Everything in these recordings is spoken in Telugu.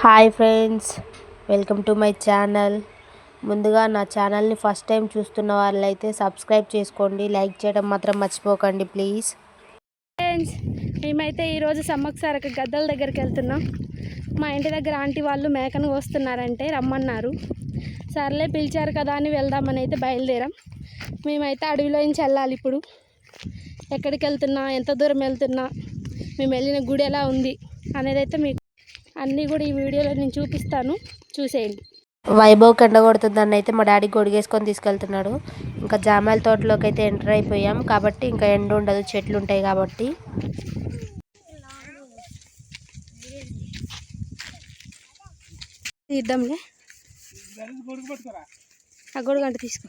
Hi friends, welcome to my channel. ముందుగా నా ఛానల్ని ఫస్ట్ టైం చూస్తున్న వాళ్ళైతే సబ్స్క్రైబ్ చేసుకోండి, లైక్ చేయడం మాత్రం మర్చిపోకండి ప్లీజ్. ఫ్రెండ్స్, మేమైతే ఈరోజు సమ్మక్క సారక్క గద్దల దగ్గరికి వెళ్తున్నాం. మా ఇంటి దగ్గర ఆంటీ వాళ్ళు మేకను కోస్తున్నారంటే రమ్మన్నారు. సర్లే పిలిచారు కదా అని వెళ్దామని అయితే బయలుదేరాం. మేమైతే అడవిలో నుంచి వెళ్ళాలి. ఇప్పుడు ఎక్కడికి వెళ్తున్నా, ఎంత దూరం వెళ్తున్నా, మేము వెళ్ళిన గుడి ఎలా ఉంది అనేది అయితే మీకు అన్నీ కూడా ఈ వీడియోలో నేను చూపిస్తాను, చూసేయండి. వైభవ్ ఎండ కొడుతుందని అయితే మా డాడీ గొడిగేసుకొని తీసుకెళ్తున్నాడు. ఇంకా జామాయిల తోటలోకి అయితే ఎంటర్ అయిపోయాం కాబట్టి ఇంకా ఎండ ఉండదు, చెట్లు ఉంటాయి కాబట్టి. తీద్దాంలే, ఆ గొడుగు అంటే తీసుకో.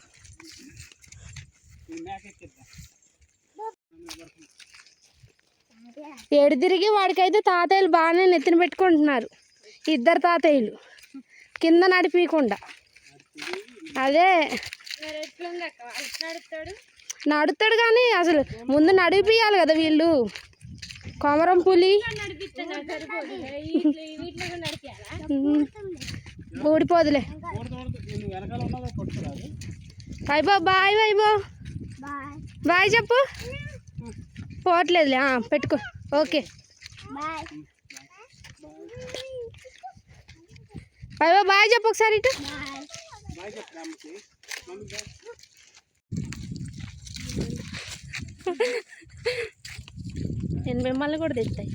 ఏడు తిరిగి వాడికైతే తాతయ్యలు బాగానే నెత్తిన పెట్టుకుంటున్నారు. ఇద్దరు తాతయ్యలు కింద నడిపించకుండా. అదే నడుస్తాడు కానీ అసలు ముందు నడిపియాలి కదా వీళ్ళు. కొమరం పులి ఊడిపోదులే. వైభవ్ బాయ్, వైభవ్ బాయ్ చెప్పు. పోవట్లేదులే, పెట్టుకో. ఓకే వైభవ్ బాయ్ చెప్పు ఒకసారి. ఇటు నేను మిమ్మల్ని కూడా తెస్తాయి.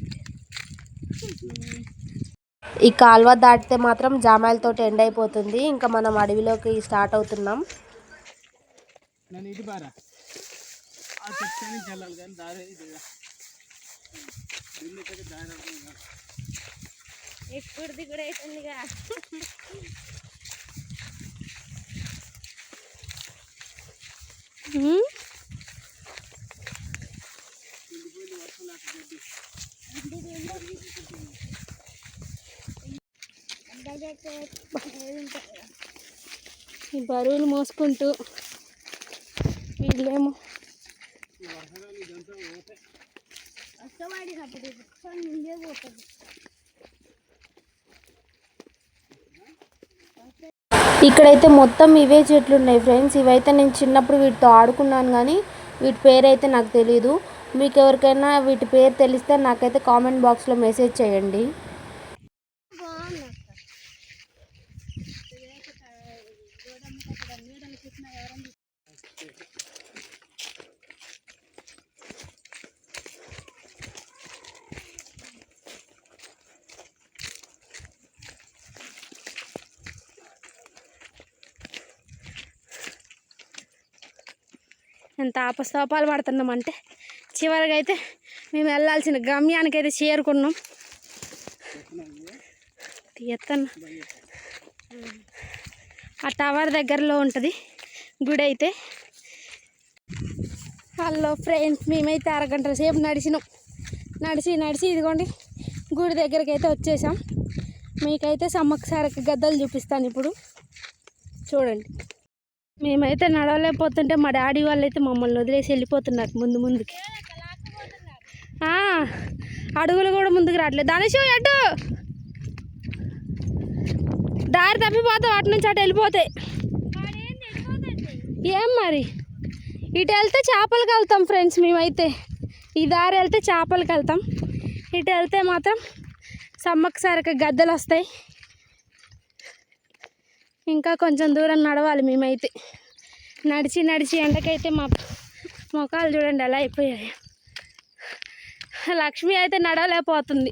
ఈ కాలువ దాటితే మాత్రం జామాయిలతో ఎండ్ అయిపోతుంది. ఇంకా మనం అడవిలోకి స్టార్ట్ అవుతున్నాం. ఎక్కుడిది కూడా అవుతుందిగా. ఈ బరువులు మోసుకుంటూ వీళ్ళేమో ఇక్కడైతే మొత్తం ఇవే చెట్లు ఉన్నాయి ఫ్రెండ్స్. ఇవైతే నేను చిన్నప్పుడు వీటితో ఆడుకున్నాను కానీ వీటి పేరు అయితే నాకు తెలీదు. మీకు ఎవరికైనా వీటి పేరు తెలిస్తే నాకైతే కామెంట్ బాక్స్లో మెసేజ్ చేయండి. ఎంత ఆపస్తోపాలు పడుతున్నామంటే చివరిగా అయితే మేము వెళ్ళాల్సిన గమ్యానికి అయితే చేరుకున్నాం. తీయత్తన్న ఆ టవర్ దగ్గరలో ఉంటుంది గుడి అయితే. హలో ఫ్రెండ్స్, మేమైతే అరగంట సేపు నడిచినాం. నడిచి ఇదిగోండి గుడి దగ్గరికి అయితే వచ్చేసాం. మీకైతే సమ్మక్క సారక్క గద్దలు చూపిస్తాను ఇప్పుడు, చూడండి. మేమైతే నడవలేకపోతుంటే మా డాడీ వాళ్ళు అయితే మమ్మల్ని వదిలేసి వెళ్ళిపోతున్నారు ముందుకి. అడుగులు కూడా ముందుకు రావట్లేదు. ధనుషు అటు దారి తప్పిపోతావు, అటు నుంచి అటు వెళ్ళిపోతాయి. ఏం మరి ఇటు వెళ్తే చేపలకు వెళ్తాం ఫ్రెండ్స్. మేమైతే ఈ దారి వెళ్తే చేపలకు వెళ్తాం, ఇటు వెళ్తే మాత్రం సమ్మక్క సారక్క గద్దలు వస్తాయి. ఇంకా కొంచెం దూరం నడవాలి. మేమైతే నడిచి ఎండకైతే మా మొఖాలు చూడండి ఎలా అయిపోయాయి. లక్ష్మి అయితే నడవలేకపోతుంది,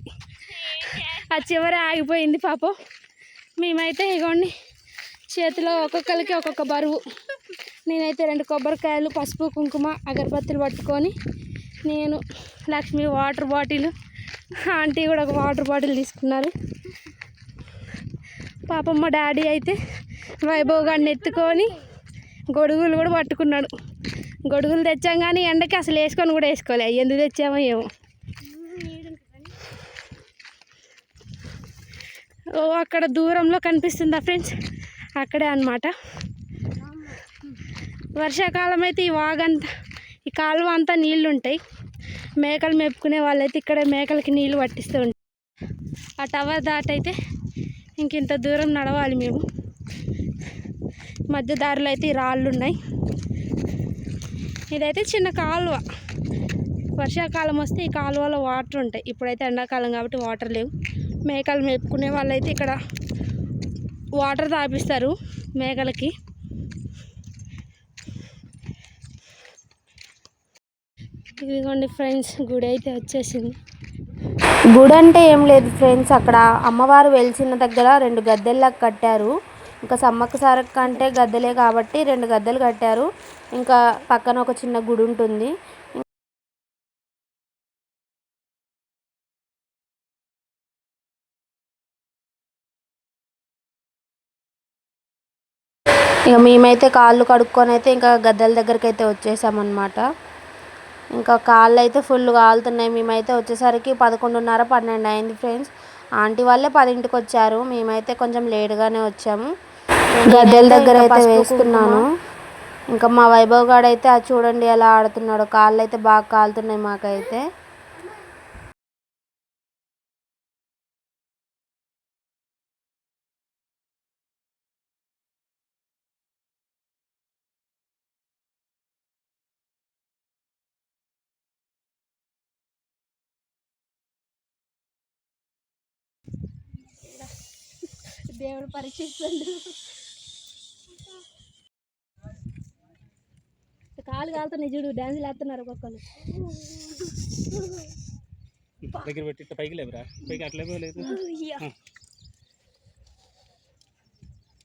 ఆ చివరి ఆగిపోయింది పాపం. మేమైతే ఇగోండి చేతిలో ఒక్కొక్కరికి ఒక్కొక్క బరువు. నేనైతే 2 కొబ్బరికాయలు, పసుపు కుంకుమ అగరబత్తులు పట్టుకొని, నేను లక్ష్మి వాటర్ బాటిల్, ఆంటీ కూడా ఒక వాటర్ బాటిల్ తీసుకున్నారు. పాపం మా డాడీ అయితే వైభవ్ గారిని ఎత్తుకొని గొడుగులు కూడా పట్టుకున్నాడు. గొడుగులు తెచ్చాం కానీ ఎండకి అసలు వేసుకొని కూడా వేసుకోలే. ఎందుకు తెచ్చామో ఏమో. ఓ అక్కడ దూరంలో కనిపిస్తుందా ఫ్రెండ్స్, అక్కడే అన్నమాట. వర్షాకాలం అయితే ఈ వాగంతా, ఈ కాలువ అంతా నీళ్ళు ఉంటాయి. మేకలు మేపుకునే వాళ్ళైతే ఇక్కడ మేకలకి నీళ్ళు పట్టిస్తూ ఉంటారు. ఆ టవర్ దాటైతే ఇంకింత దూరం నడవాలి మేము. మధ్య దారిలో అయితే ఈ రాళ్ళు ఉన్నాయి. ఇదైతే చిన్న కాలువ. వర్షాకాలం వస్తే ఈ కాలువలో వాటర్ ఉంటాయి. ఇప్పుడైతే ఎండాకాలం కాబట్టి వాటర్ లేవు. మేకలు మేపుకునే వాళ్ళైతే ఇక్కడ వాటర్ తాపిస్తారు మేకలకి. ఇదిగోండి ఫ్రెండ్స్, గుడి అయితే వచ్చేసింది. గుడి అంటే ఏం లేదు ఫ్రెండ్స్, అక్కడ అమ్మవారు వెలిసిన దగ్గర 2 గద్దెల్లాగా కట్టారు. ఇంకా సమ్మక్క సారక్క అంటే గద్దెలే కాబట్టి 2 గద్దెలు కట్టారు. ఇంకా పక్కన ఒక చిన్న గుడి ఉంటుంది. ఇక మేమైతే కాళ్ళు కడుక్కొని అయితే ఇంకా గద్దెల దగ్గరికి అయితే వచ్చేసామన్నమాట. ఇంకా కాళ్ళు అయితే ఫుల్ కాలుతున్నాయి. మేమైతే వచ్చేసరికి 11:30, 12 అయింది ఫ్రెండ్స్. ఆంటీ వాళ్ళే 10ంటికి వచ్చారు. మేమైతే కొంచెం లేట్గానే వచ్చాము. గద్దెల దగ్గర అయితే వేస్తున్నాను. ఇంకా మా వైభవ్ గాడు అయితే అది చూడండి ఎలా ఆడుతున్నాడు. కాళ్ళు అయితే బాగా కాలుతున్నాయి మాకైతే. దేవుడు పరీక్షిస్తుండు. కాలు కాలుతున్నాయి చూడు, డ్యాన్సులు వేస్తున్నారు ఒక్కొక్కరు. దగ్గర పెట్టి పైకి లేవురా, పైకి అట్లే లేదు.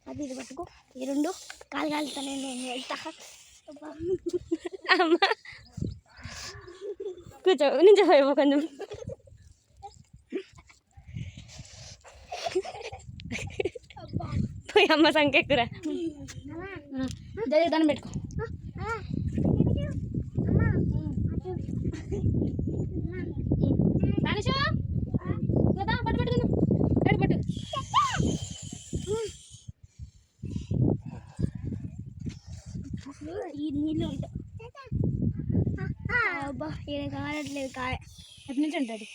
అది ఇది పట్టుకో, ఈ 2 కాలు కాలుతానే నేను వెళ్తా. అమ్మా కూర్చో, నుంచి పోయి కొంచెం. పోయి అమ్మ సంకెక్కురా. దాన్ని పెట్టుకో. ఈ నీళ్ళు ఉంటాయి. అబ్బా ఈయన కావట్లేదు కాయ. ఎప్పటి నుంచి ఉంటుంది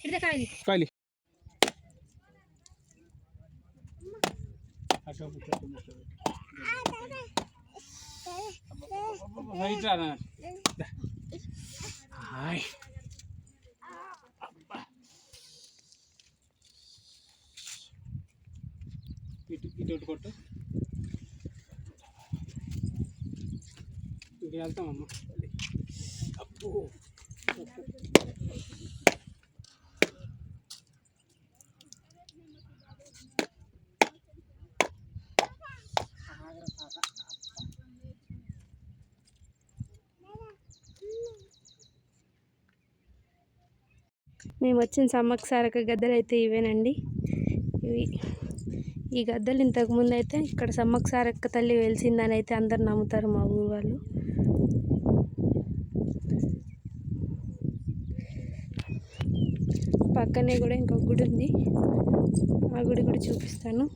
ఇడితే కాయలు కాయలు ఇటు కొట్టు. ఇంక వెళ్తామమ్మా. అబ్బో మేము వచ్చిన సమ్మక్క సారక్క గద్దెలు అయితే ఇవేనండి. ఇవి ఈ గద్దెలు ఇంతకుముందు అయితే ఇక్కడ సమ్మక్క సారక్క తల్లి వెలిసిందని అయితే అందరు నమ్ముతారు మా ఊరు వాళ్ళు. పక్కనే కూడా ఇంకొక గుడి ఉంది, ఆ గుడి కూడా చూపిస్తాను.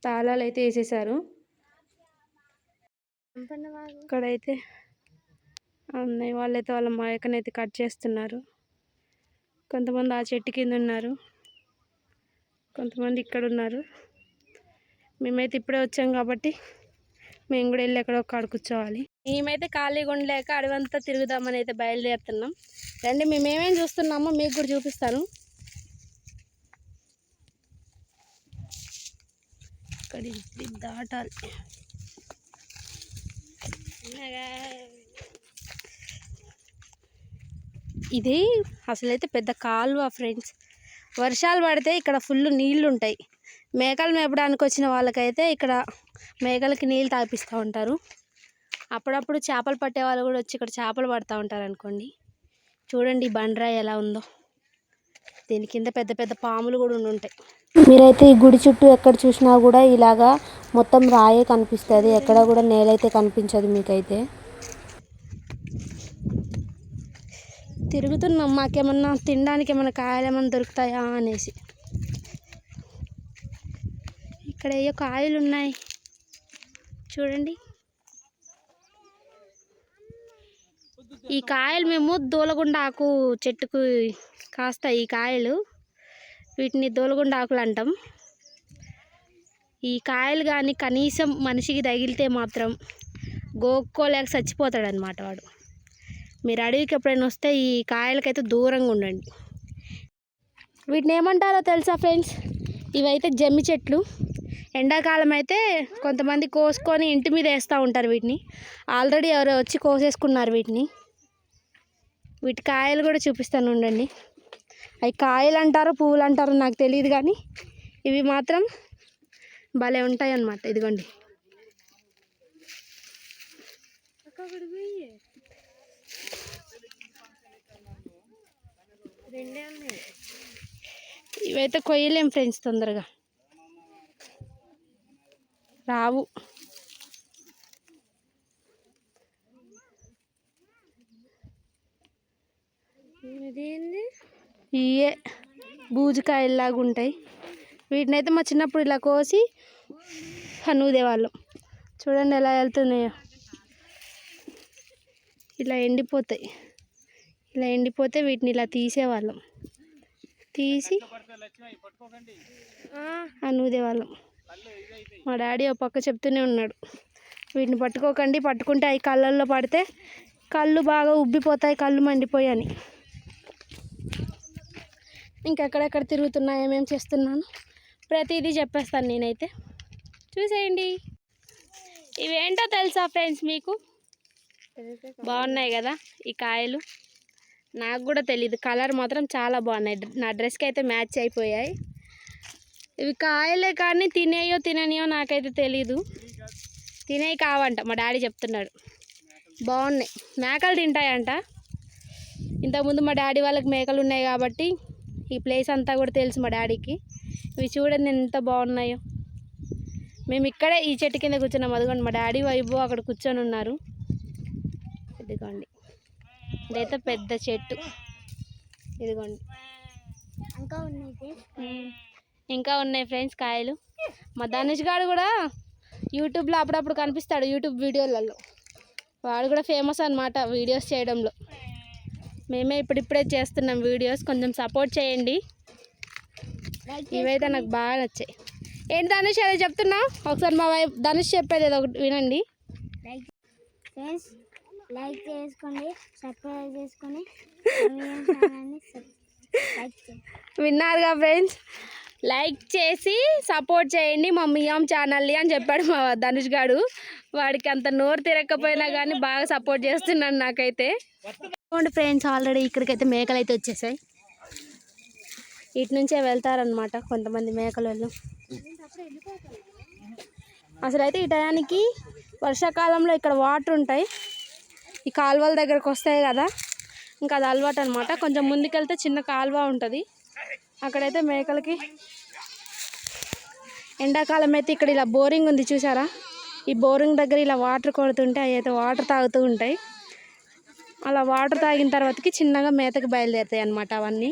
తాళాలు అయితే వేసేసారు. ఇక్కడైతే అన్నయ్య వాళ్ళైతే వాళ్ళ మేకనైతే కట్ చేస్తున్నారు. కొంతమంది ఆ చెట్టు కింద ఉన్నారు, కొంతమంది ఇక్కడ ఉన్నారు. మేమైతే ఇప్పుడే వచ్చాం కాబట్టి మేము కూడా వెళ్ళి ఎక్కడో కాడ కూర్చోవాలి. మేమైతే ఖాళీగా ఉండలేక అడవంతా తిరుగుదామని అయితే బయలుదేరుతున్నాం. రండి, మేమేమేం చూస్తున్నామో మీకు కూడా చూపిస్తాను. ఇక్కడ ఇది దాటాలి. ఇది అసలైతే పెద్ద కాలువ ఫ్రెండ్స్. వర్షాలు పడితే ఇక్కడ ఫుల్ నీళ్ళు ఉంటాయి. మేకలు మేపడానికి వచ్చిన వాళ్ళకైతే ఇక్కడ మేకలకి నీళ్ళు తాపిస్తూ ఉంటారు. అప్పుడప్పుడు చేపలు పట్టే వాళ్ళు కూడా వచ్చి ఇక్కడ చేపలు పడుతూ ఉంటారు అనుకోండి. చూడండి బండరాయి ఎలా ఉందో, దీని కింద పెద్ద పెద్ద పాములు కూడా ఉంటాయి. మీరైతే ఈ గుడి చుట్టూ ఎక్కడ చూసినా కూడా ఇలాగా మొత్తం రాయే కనిపిస్తుంది, ఎక్కడ కూడా నేలైతే కనిపించదు మీకైతే. తిరుగుతున్నాం మాకేమన్నా తినడానికి ఏమన్నా కాయలు ఏమన్నా దొరుకుతాయా అనేసి. ఇక్కడ ఏయో కాయలు ఉన్నాయి చూడండి. ఈ కాయలు మేము దూలగుండ ఆకు చెట్టుకు కాస్తాయి ఈ కాయలు, వీటిని దూలగుండ ఆకులు అంటాం. ఈ కాయలు కానీ కనీసం మనిషికి తగిలితే మాత్రం గోక్కోలేక చచ్చిపోతాడు అనమాట వాడు. మీరు అడవికి ఎప్పుడైనా వస్తే ఈ కాయలకైతే దూరంగా ఉండండి. వీటిని ఏమంటారో తెలుసా ఫ్రెండ్స్? ఇవైతే జమ్మి చెట్లు. ఎండాకాలం అయితే కొంతమంది కోసుకొని ఇంటి మీద వేస్తూ ఉంటారు వీటిని. ఆల్రెడీ ఎవరో వచ్చి కోసేసుకున్నారు వీటిని. వీటి కాయలు కూడా చూపిస్తాను ఉండండి. అవి కాయలు అంటారో పువ్వులు అంటారో నాకు తెలియదు, కానీ ఇవి మాత్రం భలే ఉంటాయి అన్నమాట. ఇదిగోండి. ఇవైతే కొయ్యలేం ఫ్రెండ్స్, తొందరగా రావు. ఇవే బూజుకాయల్లాగా ఉంటాయి. వీటినైతే మా చిన్నప్పుడు ఇలా కోసి నూదేవాళ్ళం. చూడండి ఎలా వెళ్తున్నాయో. ఇలా ఎండిపోతాయి. ఇలా ఎండిపోతే వీటిని ఇలా తీసేవాళ్ళం, తీసి నూదేవాళ్ళం. మా డాడీ ఒక పక్క చెప్తూనే ఉన్నాడు, వీటిని పట్టుకోకండి, పట్టుకుంటే అవి కళ్ళల్లో పడితే కళ్ళు బాగా ఉబ్బిపోతాయి, కళ్ళు మండిపోయి అని. ఇంకెక్కడెక్కడ తిరుగుతున్నా, ఏమేమి చేస్తున్నాను ప్రతిదీ చెప్పేస్తాను నేనైతే. చూసేయండి. ఇవేంటో తెలుసా ఫ్రెండ్స్ మీకు? బాగున్నాయి కదా ఈ కాయలు. నాకు కూడా తెలీదు, కలర్ మాత్రం చాలా బాగున్నాయి. నా డ్రెస్కి అయితే మ్యాచ్ అయిపోయాయి. ఇవి కాయలే కానీ తినేయో తిననియో నాకైతే తెలీదు. తినేవి కావంట, మా డాడీ చెప్తున్నాడు. బాగున్నాయి, మేకలు తింటాయంట. ఇంతకుముందు మా డాడీ వాళ్ళకి మేకలు ఉన్నాయి కాబట్టి ఈ ప్లేస్ అంతా కూడా తెలుసు మా డాడీకి. ఇవి చూడండి ఎంత బాగున్నాయో. మేము ఇక్కడే ఈ చెట్టు కింద కూర్చున్నాం. అదిగోండి మా డాడీ వైపు అక్కడ కూర్చొని ఉన్నారు. ఇదిగోండి, ఇదైతే పెద్ద చెట్టు. ఇదిగోండి ఇంకా ఉన్నాయి ఫ్రెండ్స్ కాయలు. మా ధనుష్ గారు కూడా యూట్యూబ్లో అప్పుడప్పుడు కనిపిస్తాడు, యూట్యూబ్ వీడియోలలో. వాడు కూడా ఫేమస్ అన్నమాట వీడియోస్ చేయడంలో. మేమే ఇప్పుడిప్పుడే చేస్తున్నాం వీడియోస్, కొంచెం సపోర్ట్ చేయండి. ఇవైతే నాకు బాగా నచ్చాయి. ఏంటి ధనుష్ ఏదో చెప్తున్నా? ఒకసారి మా వైపు ధనుష్ చెప్పేది ఏదో ఒకటి వినండి. లైక్ చేసుకోండి, సబ్స్క్రైబ్ చేసుకొని విన్నారుగా ఫ్రెండ్స్? లైక్ చేసి సపోర్ట్ చేయండి మా మియాం ఛానల్ని అని చెప్పాడు మా ధనుష్ గారు. వాడికి అంత నోరు తిరగకపోయినా కానీ బాగా సపోర్ట్ చేస్తున్నాడు నాకైతే. చూడండి ఫ్రెండ్స్, ఆల్రెడీ ఇక్కడికైతే మేకలు అయితే వచ్చేసాయి. ఇటు నుంచే వెళ్తారనమాట కొంతమంది మేకలు వాళ్ళు. అసలు అయితే ఈ టయానికి వర్షాకాలంలో ఇక్కడ వాటర్ ఉంటాయి, ఈ కాలువల దగ్గరకు వస్తాయి కదా, ఇంకా అది అలవాటు అనమాట. కొంచెం ముందుకెళ్తే చిన్న కాలువ ఉంటుంది, అక్కడైతే మేకలకి. ఎండాకాలం అయితే ఇక్కడ ఇలా బోరింగ్ ఉంది చూసారా? ఈ బోరింగ్ దగ్గర ఇలా వాటర్ కొడుతుంటే అవి అయితే వాటర్ తాగుతూ ఉంటాయి. అలా వాటర్ తాగిన తర్వాతకి చిన్నగా మేతకి బయలుదేరుతాయి అన్నమాట అవన్నీ.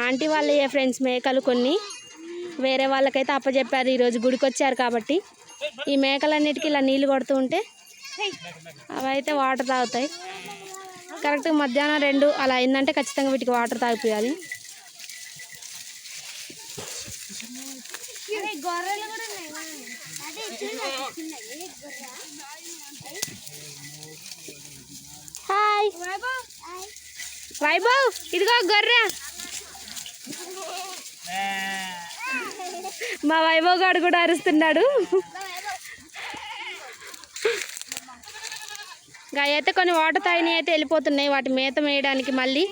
ఆంటీ వాళ్ళే ఫ్రెండ్స్ మేకలు కొన్ని, వేరే వాళ్ళకైతే అప్పచెప్పారు. ఈరోజు గుడికి వచ్చారు కాబట్టి ఈ మేకలన్నిటికీ ఇలా నీళ్ళు కొడుతూ ఉంటే అవైతే వాటర్ తాగుతాయి. కరెక్ట్గా మధ్యాహ్నం 2 అలా అయిందంటే ఖచ్చితంగా వీటికి వాటర్ తాగిపోయాలి. హాయ్ వైభవ్, ఇదిగో గొర్రె. మా వైభవ్ గారు కూడా అరుస్తున్నాడు. గాయ అయితే కొన్ని వాటర్ తాగినాయి అయితే వెళ్ళిపోతున్నాయి వాటి మేత వేయడానికి. మళ్ళీ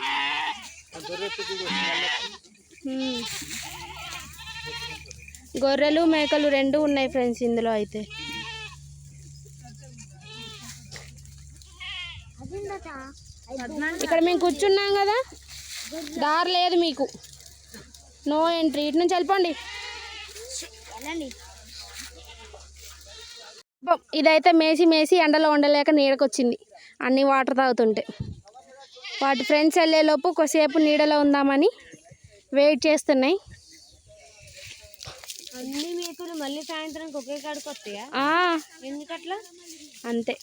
గొర్రెలు మేకలు 2 ఉన్నాయి ఫ్రెండ్స్ ఇందులో అయితే. ఇక్కడ మేము కూర్చున్నాం కదా, దారి లేదు మీకు, నో ఎంట్రీ. ఇటు నుంచి వెళ్ళిపోండి. ఇదైతే మేసి మేసి ఎండలో ఉండలేక నీడకొచ్చింది అన్ని వాటర్ తాగుతుంటే. వాటి ఫ్రెండ్స్ వెళ్ళేలోపు కొద్దిసేపు నీడలో ఉందామని వెయిట్ చేస్తున్నాయి. అన్ని మేకలు మళ్ళీ సాయంత్రానికి ఒకే కాడికి వస్తాయా? ఎందుకట్లా? అంతే,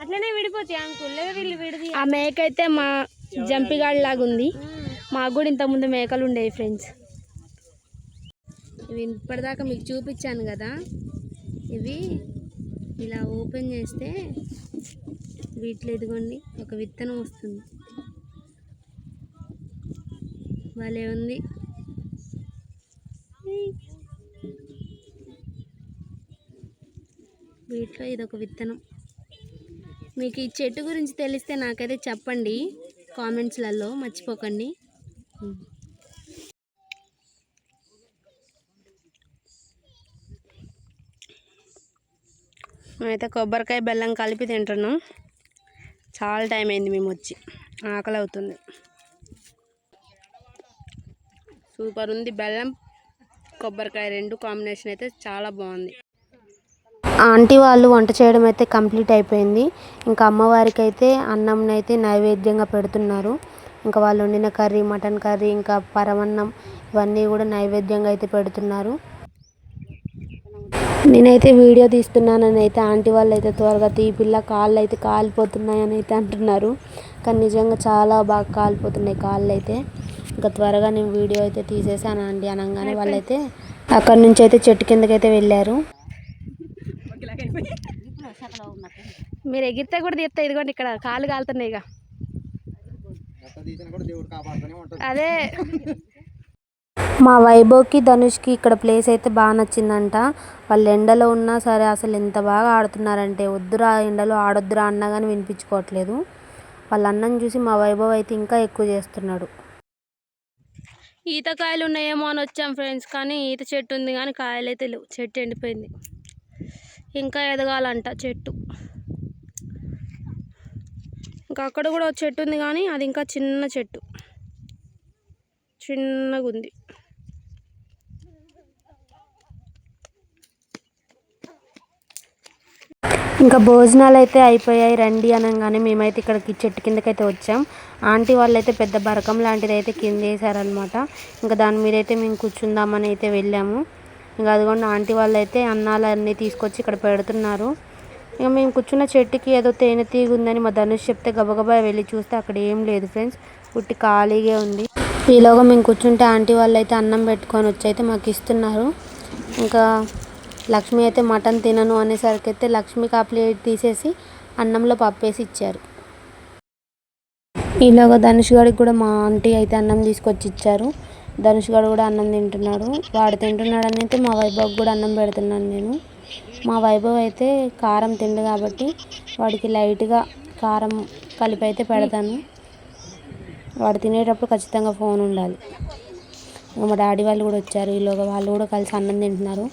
అట్లనే విడిపోతాయి అంకుల్, లేదా వీళ్ళు విడిది. ఆ మేక అయితే మా జంపిగాడి లాగా ఉంది. మాకు కూడా ఇంతకుముందు మేకలు ఉండేవి ఫ్రెండ్స్. ఇవి ఇప్పటిదాకా మీకు చూపించాను కదా, ఇవి ఇలా ఓపెన్ చేస్తే వీటిలో ఎదుగోండి ఒక విత్తనం వస్తుంది. భలే ఉంది. వీటిలో ఇదొక విత్తనం. మీకు ఈ చెట్టు గురించి తెలిస్తే నాకైతే చెప్పండి కామెంట్స్లలో, మర్చిపోకండి. మేమైతే కొబ్బరికాయ బెల్లం కలిపి తింటున్నాం. చాలా టైం అయింది మేము వచ్చి, ఆకలి అవుతుంది. సూపర్ ఉంది. బెల్లం కొబ్బరికాయ రెండు కాంబినేషన్ అయితే చాలా బాగుంది. ఆంటీ వాళ్ళు వంట చేయడం అయితే కంప్లీట్ అయిపోయింది. ఇంకా అమ్మవారికి అయితే అన్నంని అయితే నైవేద్యంగా పెడుతున్నారు. ఇంకా వాళ్ళు వండిన కర్రీ, మటన్ కర్రీ, ఇంకా పరమన్నం ఇవన్నీ కూడా నైవేద్యంగా అయితే పెడుతున్నారు. నేనైతే వీడియో తీస్తున్నానని అయితే ఆంటీ వాళ్ళు అయితే త్వరగా తీపిల్ల, కాళ్ళు అయితే కాలిపోతున్నాయని అయితే అంటున్నారు. కానీ నిజంగా చాలా బాగా కాలిపోతున్నాయి కాళ్ళు అయితే. ఇంకా త్వరగా నేను వీడియో అయితే తీసేసాను ఆంటీ అనగానే వాళ్ళైతే అక్కడి నుంచి అయితే చెట్టు కిందకైతే వెళ్ళారు. మీరు ఎగిరితే కూడా తీస్తా, ఇదిగోండి ఇక్కడ కాళ్ళు కాలుతున్నాయి. ఇక అదే మా వైభవ్కి, ధనుష్కి ఇక్కడ ప్లేస్ అయితే బాగా నచ్చిందంట. వాళ్ళు ఎండలో ఉన్నా సరే అసలు ఎంత బాగా ఆడుతున్నారంటే, వద్దురా ఎండలో ఆడొద్దురా అన్నా కానీ వినిపించుకోవట్లేదు. వాళ్ళ అన్నం చూసి మా వైభవ్ అయితే ఇంకా ఎక్కువ చేస్తున్నాడు. ఈతకాయలు ఉన్నాయేమో అని వచ్చాం ఫ్రెండ్స్, కానీ ఈత చెట్టు ఉంది కానీ కాయలు అయితే లేవు. చెట్టు ఎండిపోయింది, ఇంకా ఎదగాలంట చెట్టు. ఇంకా అక్కడ కూడా ఒక చెట్టు ఉంది కానీ అది ఇంకా చిన్న చెట్టు, చిన్నగా ఉంది. ఇంకా భోజనాలు అయితే అయిపోయాయి రండి అనగానే మేమైతే ఇక్కడికి చెట్టు కిందకైతే వచ్చాం. ఆంటీ వాళ్ళు అయితే పెద్ద బరకం లాంటిది అయితే కింద వేసారనమాట. ఇంకా దాని మీద అయితే మేము కూర్చుందామని అయితే వెళ్ళాము. ఇంకా అదిగోండి ఆంటీ వాళ్ళు అయితే అన్నాలు అన్నీ తీసుకొచ్చి ఇక్కడ పెడుతున్నారు. ఇక మేము కూర్చున్న చెట్టుకి ఏదో తేనె తీగ ఉందని మా ధనుష్ చెప్తే గబగబా వెళ్ళి చూస్తే అక్కడ ఏం లేదు ఫ్రెండ్స్, పుట్టి ఖాళీగా ఉంది. ఈలోగా మేము కూర్చుంటే ఆంటీ వాళ్ళు అయితే అన్నం పెట్టుకొని వచ్చి అయితే మాకు ఇస్తున్నారు. ఇంకా లక్ష్మి అయితే మటన్ తినను అనేసరికి అయితే లక్ష్మికి ఆ ప్లేట్ తీసేసి అన్నంలో పప్పేసి ఇచ్చారు. ఈలోగా ధనుష్ గారికి కూడా మా ఆంటీ అయితే అన్నం తీసుకొచ్చి ఇచ్చారు. ధనుష్ గారు కూడా అన్నం తింటున్నాడు. వాడు తింటున్నాడని అయితే మా వైభవ్ కూడా అన్నం పెడుతున్నాను నేను. మా వైభవ్ అయితే కారం తిండు కాబట్టి వాడికి లైట్గా కారం కలిపి అయితే పెడతాను. వాడు తినేటప్పుడు ఖచ్చితంగా ఫోన్ ఉండాలి. మా డాడీ వాళ్ళు కూడా వచ్చారు. ఈలోగా వాళ్ళు కూడా కలిసి అన్నం తింటున్నారు.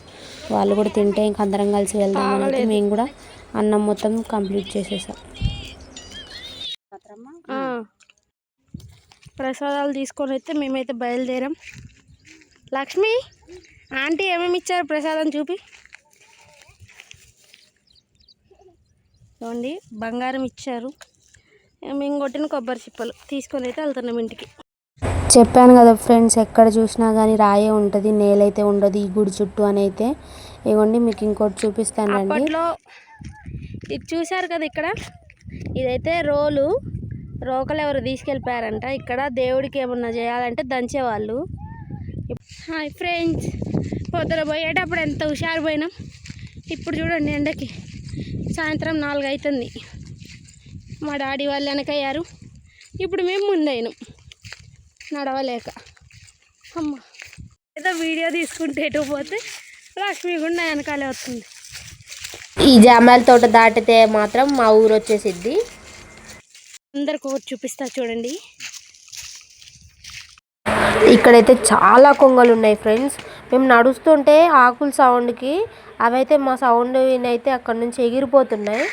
వాళ్ళు కూడా తింటే ఇంక అందరం కలిసి వెళ్దామని అయితే మేము కూడా అన్నం మొత్తం కంప్లీట్ చేసేసాం. ప్రసాదాలు తీసుకొని అయితే మేమైతే బయలుదేరాం. లక్ష్మి ఆంటీ ఏమేమి ఇచ్చారు ప్రసాదం చూపి. చూడండి బంగారం ఇచ్చారు. మేము కొట్టిన కొబ్బరి చిప్పలు తీసుకొని అయితే వెళ్తున్నాం ఇంటికి. చెప్పాను కదా ఫ్రెండ్స్, ఎక్కడ చూసినా కానీ రాయే ఉంటుంది, నేలైతే ఉండదు ఈ గుడి చుట్టూ అని అయితే. ఇవ్వండి మీకు ఇంకోటి చూపిస్తాను రండి. అప్పట్లో ఇది చూశారు కదా, ఇక్కడ ఇదైతే రోకలు ఎవరు తీసుకెళ్ళిపోయారంట. ఇక్కడ దేవుడికి ఏమన్నా చేయాలంటే దంచేవాళ్ళు. హాయ్ ఫ్రెండ్స్, పొద్దున పోయేటప్పుడు ఎంత హుషారు పోయినాం. ఇప్పుడు చూడండి ఎండకి సాయంత్రం 4 అవుతుంది. మా డాడీ వాళ్ళు వెనకయ్యారు, ఇప్పుడు మేము ముందైనాం నడవలేక. అమ్మ ఏదో వీడియో తీసుకుంటే ఎటు పోతే లక్ష్మి కూడా వెనకాలే వస్తుంది. ఈ జామాల తోట దాటితే మాత్రం మా ఊరు వచ్చేసిద్ది. అందరికి ఒకటి చూపిస్తా చూడండి. ఇక్కడైతే చాలా కొంగలు ఉన్నాయి ఫ్రెండ్స్. మేము నడుస్తుంటే ఆకుల సౌండ్కి అవైతే మా సౌండ్ వినైతే అక్కడ నుంచి ఎగిరిపోతున్నాయి.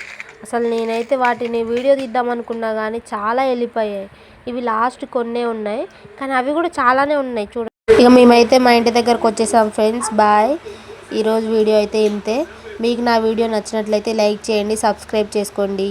అసలు నేనైతే వాటిని వీడియో తీద్దాం అనుకున్నా కానీ చాలా వెళ్ళిపోయాయి. ఇవి లాస్ట్ కొన్నే ఉన్నాయి, కానీ అవి కూడా చాలానే ఉన్నాయి చూడండి. ఇక మేమైతే మా ఇంటి దగ్గరకు వచ్చేసాం ఫ్రెండ్స్. బాయ్. ఈరోజు వీడియో అయితే ఇంతే. మీకు నా వీడియో నచ్చినట్లయితే లైక్ చేయండి, సబ్స్క్రైబ్ చేసుకోండి.